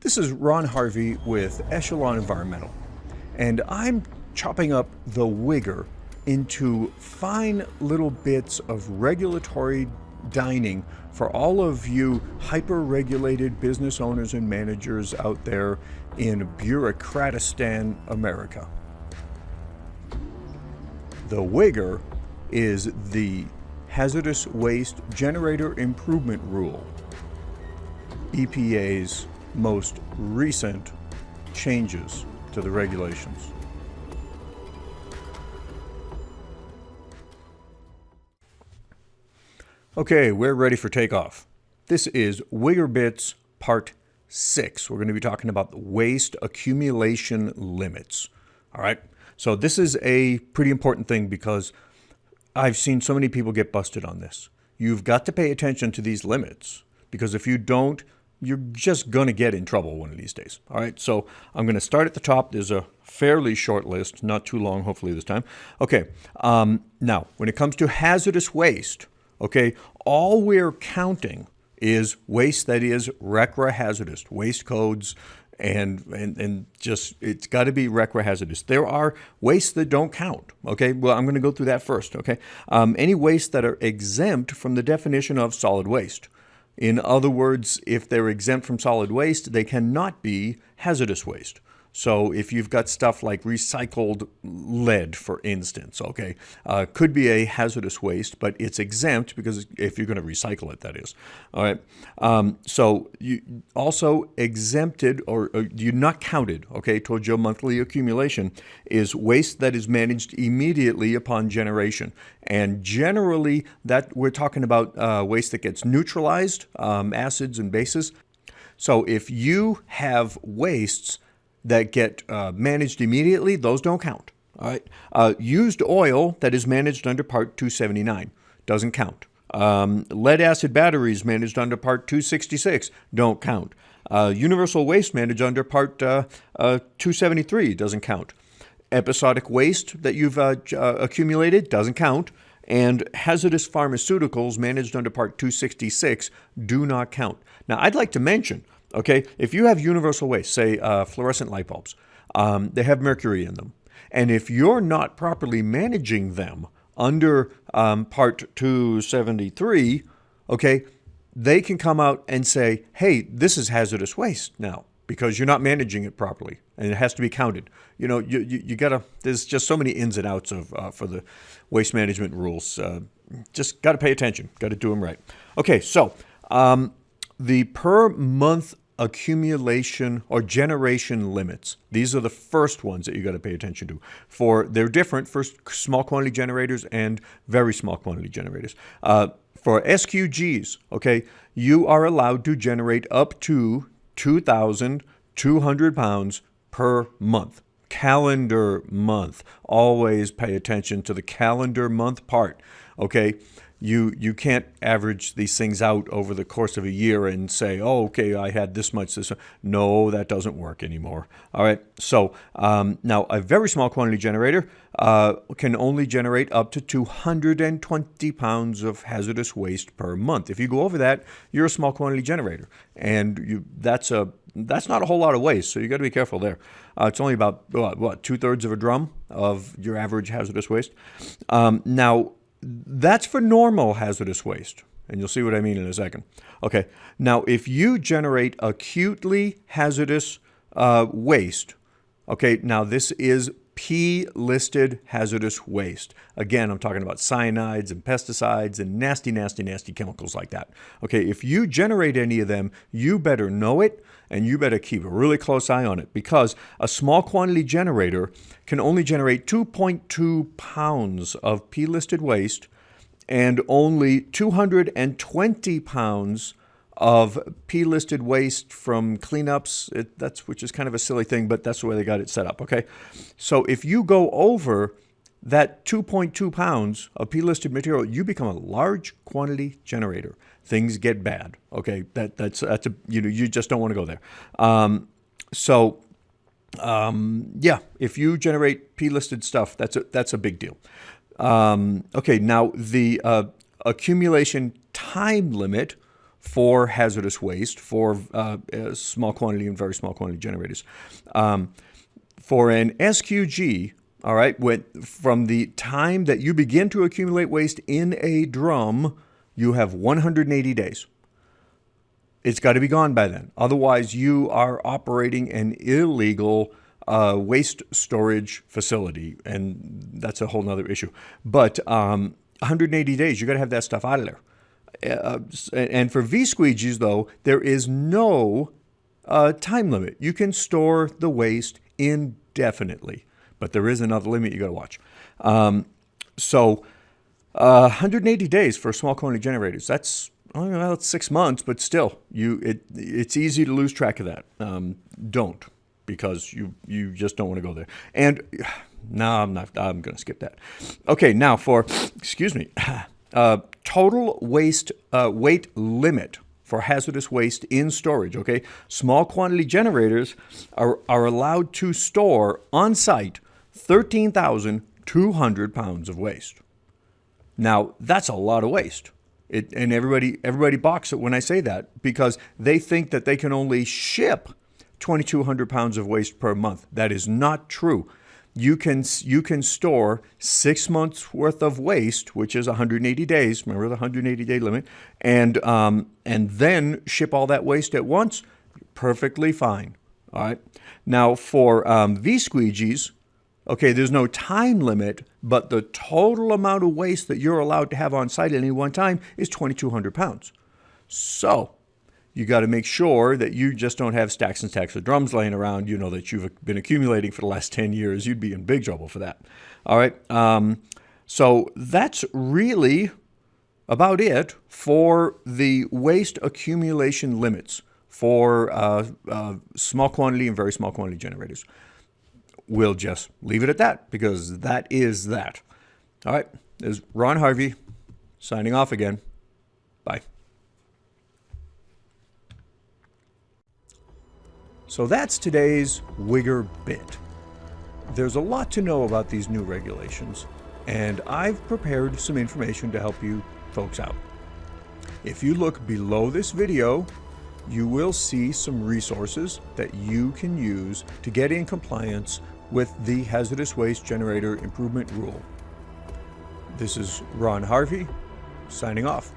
This is Ron Harvey with Echelon Environmental, and I'm chopping up the WGIR into fine little bits of regulatory dining for all of you hyper-regulated business owners and managers out there in bureaucratistan America. The WGIR is the Hazardous Waste Generator Improvement Rule, EPA's most recent changes to the regulations. Okay, we're ready for takeoff. This is WGIR Bits Part 6. We're going to be talking about the waste accumulation limits. All right, so this is a pretty important thing because I've seen so many people get busted on this. You've got to pay attention to these limits because if you don't, you're just going to get in trouble one of these days. All right, so I'm going to start at the top. There's a fairly short list, not too long, hopefully this time. Okay, now, when it comes to hazardous waste, okay, all we're counting is waste that is RCRA hazardous, waste codes, and just, it's got to be RCRA hazardous. There are wastes that don't count, okay? Well, I'm going to go through that first, okay? Any wastes that are exempt from the definition of solid waste. In other words, if they're exempt from solid waste, they cannot be hazardous waste. So if you've got stuff like recycled lead, for instance, okay, could be a hazardous waste, but it's exempt because if you're going to recycle it, that is. All right. So you also exempted or you're not counted, okay, towards your monthly accumulation is waste that is managed immediately upon generation. And generally that we're talking about waste that gets neutralized, acids and bases. So if you have wastes that get managed immediately, those don't count. All right. Used oil that is managed under Part 279 doesn't count. Lead acid batteries managed under Part 266 don't count. Universal waste managed under Part 273 doesn't count. Episodic waste that you've accumulated doesn't count. And hazardous pharmaceuticals managed under Part 266 do not count. Now, I'd like to mention, okay, if you have universal waste, say fluorescent light bulbs, they have mercury in them. And if you're not properly managing them under Part 273, okay, they can come out and say, hey, this is hazardous waste now because you're not managing it properly and it has to be counted. You know, you gotta, there's just so many ins and outs of for the waste management rules. Just got to pay attention, got to do them right. Okay, so the per month accumulation or generation limits. These are the first ones that you got to pay attention to. They're different for small quantity generators and very small quantity generators. For SQGs, okay, you are allowed to generate up to 2,200 pounds per month. Calendar month. Always pay attention to the calendar month part, okay? You can't average these things out over the course of a year and say, oh, okay, I had this much. No, that doesn't work anymore. All right. So now a very small quantity generator can only generate up to 220 pounds of hazardous waste per month. If you go over that, you're a small quantity generator, and that's not a whole lot of waste. So you got to be careful there. It's only about what 2/3 of a drum of your average hazardous waste. Now, that's for normal hazardous waste, and you'll see what I mean in a second. Okay, now if you generate acutely hazardous waste, okay, now this is P-listed hazardous waste. Again, I'm talking about cyanides and pesticides and nasty, nasty, nasty chemicals like that. Okay, if you generate any of them, you better know it and you better keep a really close eye on it because a small quantity generator can only generate 2.2 pounds of P-listed waste and only 220 pounds of P-listed waste from cleanups, which is kind of a silly thing, but that's the way they got it set up, okay? So if you go over that 2.2 pounds of P-listed material, you become a large quantity generator. Things get bad, okay? That's you just don't want to go there. Yeah, if you generate P-listed stuff, that's a big deal. Okay, now the accumulation time limit for hazardous waste, for small quantity and very small quantity generators. For an SQG, all right, from the time that you begin to accumulate waste in a drum, you have 180 days. It's got to be gone by then. Otherwise, you are operating an illegal waste storage facility, and that's a whole nother issue. But 180 days, you got to have that stuff out of there. And for VSQGs, though, there is no time limit. You can store the waste indefinitely, but there is another limit you got to watch. 180 days for small quantity generators. That's, well, it's 6 months, but still, it's easy to lose track of that. Don't, because you just don't want to go there. And no, I'm going to skip that. Okay, now for, excuse me, total waste weight limit for hazardous waste in storage, okay? Small quantity generators are allowed to store on site 13,200 pounds of waste. Now, that's a lot of waste. And everybody balks it when I say that, because they think that they can only ship 2,200 pounds of waste per month. That is not true. You can store 6 months worth of waste, which is 180 days. Remember the 180-day limit, and then ship all that waste at once. Perfectly fine. All right. Now for VSQGs, okay, there's no time limit, but the total amount of waste that you're allowed to have on site at any one time is 2,200 pounds. So you got to make sure that you just don't have stacks and stacks of drums laying around, you know, that you've been accumulating for the last 10 years. You'd be in big trouble for that. All right. So that's really about it for the waste accumulation limits for small quantity and very small quantity generators. We'll just leave it at that, because that is that. All right. This is Ron Harvey signing off again. Bye. So that's today's HWGIR Bit. There's a lot to know about these new regulations, and I've prepared some information to help you folks out. If you look below this video, you will see some resources that you can use to get in compliance with the Hazardous Waste Generator Improvement Rule. This is Ron Harvey, signing off.